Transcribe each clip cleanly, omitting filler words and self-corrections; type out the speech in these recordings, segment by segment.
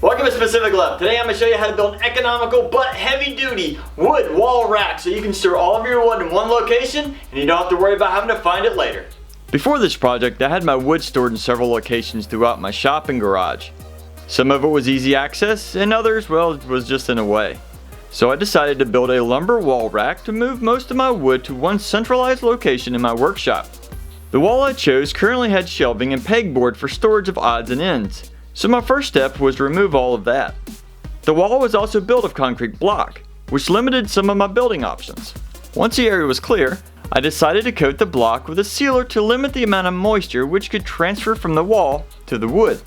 Welcome to Specific Lab. Today I'm going to show you how to build an economical but heavy duty wood wall rack so you can store all of your wood in one location and you don't have to worry about having to find it later. Before this project, I had my wood stored in several locations throughout my shop and garage. Some of it was easy access and others, well, it was just in a way. So I decided to build a lumber wall rack to move most of my wood to one centralized location in my workshop. The wall I chose currently had shelving and pegboard for storage of odds and ends. So my first step was to remove all of that. The wall was also built of concrete block, which limited some of my building options. Once the area was clear, I decided to coat the block with a sealer to limit the amount of moisture which could transfer from the wall to the wood.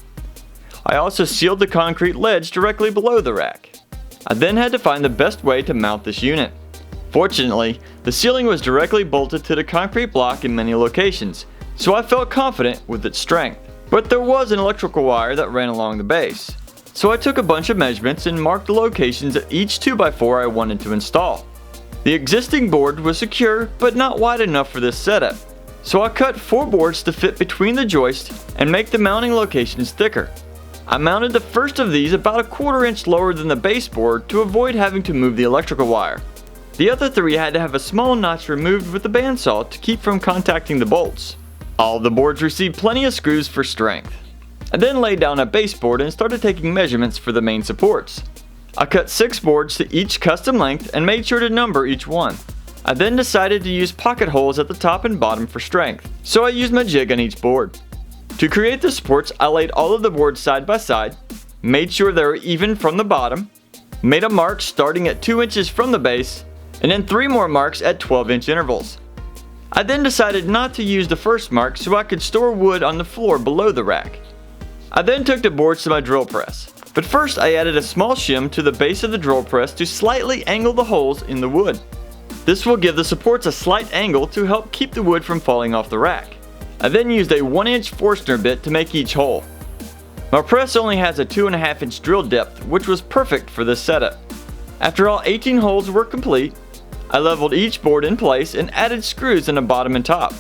I also sealed the concrete ledge directly below the rack. I then had to find the best way to mount this unit. Fortunately, the ceiling was directly bolted to the concrete block in many locations, so I felt confident with its strength. But there was an electrical wire that ran along the base. So I took a bunch of measurements and marked the locations of each 2x4 I wanted to install. The existing board was secure but not wide enough for this setup. So I cut 4 boards to fit between the joist and make the mounting locations thicker. I mounted the first of these about 1/4 inch lower than the baseboard to avoid having to move the electrical wire. The other 3 had to have a small notch removed with the bandsaw to keep from contacting the bolts. All of the boards received plenty of screws for strength. I then laid down a baseboard and started taking measurements for the main supports. I cut 6 boards to each custom length and made sure to number each one. I then decided to use pocket holes at the top and bottom for strength, so I used my jig on each board. To create the supports, I laid all of the boards side by side, made sure they were even from the bottom, made a mark starting at 2 inches from the base, and then 3 more marks at 12-inch intervals. I then decided not to use the first mark so I could store wood on the floor below the rack. I then took the boards to my drill press, but first I added a small shim to the base of the drill press to slightly angle the holes in the wood. This will give the supports a slight angle to help keep the wood from falling off the rack. I then used a 1-inch Forstner bit to make each hole. My press only has a 2.5-inch drill depth, which was perfect for this setup. After all 18 holes were complete, I leveled each board in place and added screws in the bottom and top.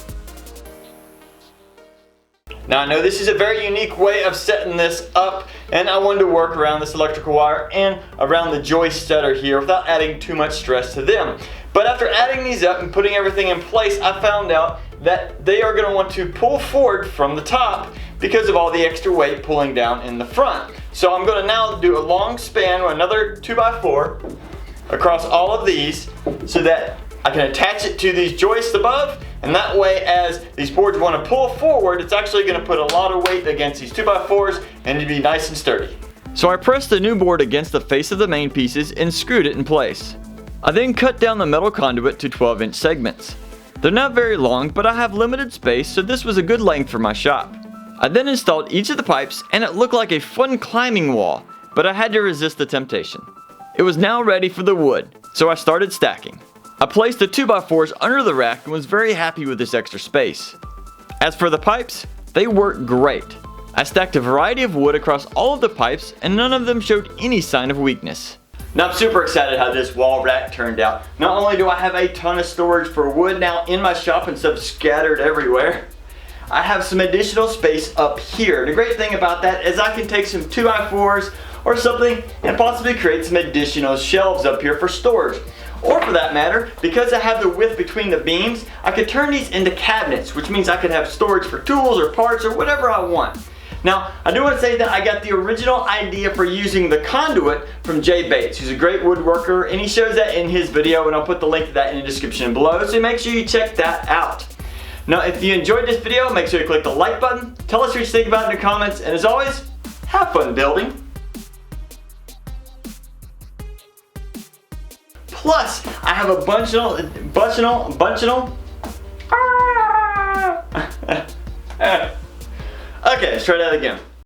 Now I know this is a very unique way of setting this up, and I wanted to work around this electrical wire and around the joists that are here without adding too much stress to them. But after adding these up and putting everything in place, I found out that they are going to want to pull forward from the top because of all the extra weight pulling down in the front. So I'm going to now do a long span with another 2x4 across all of these so that I can attach it to these joists above, and that way as these boards want to pull forward, it's actually going to put a lot of weight against these 2x4s and it'll be nice and sturdy. So I pressed the new board against the face of the main pieces and screwed it in place. I then cut down the metal conduit to 12-inch segments. They're not very long, but I have limited space, so this was a good length for my shop. I then installed each of the pipes and it looked like a fun climbing wall, but I had to resist the temptation. It was now ready for the wood, so I started stacking. I placed the 2x4s under the rack and was very happy with this extra space. As for the pipes, they worked great. I stacked a variety of wood across all of the pipes and none of them showed any sign of weakness. Now I'm super excited how this wall rack turned out. Not only do I have a ton of storage for wood now in my shop and stuff scattered everywhere, I have some additional space up here. The great thing about that is I can take some 2x4s or something and possibly create some additional shelves up here for storage. Or for that matter, because I have the width between the beams, I could turn these into cabinets, which means I could have storage for tools or parts or whatever I want. Now, I do want to say that I got the original idea for using the conduit from Jay Bates, who's a great woodworker, and he shows that in his video, and I'll put the link to that in the description below, so make sure you check that out. Now, if you enjoyed this video, make sure you click the like button, tell us what you think about it in the comments, and as always, have fun building. Plus, I have a functional okay, let's try that again.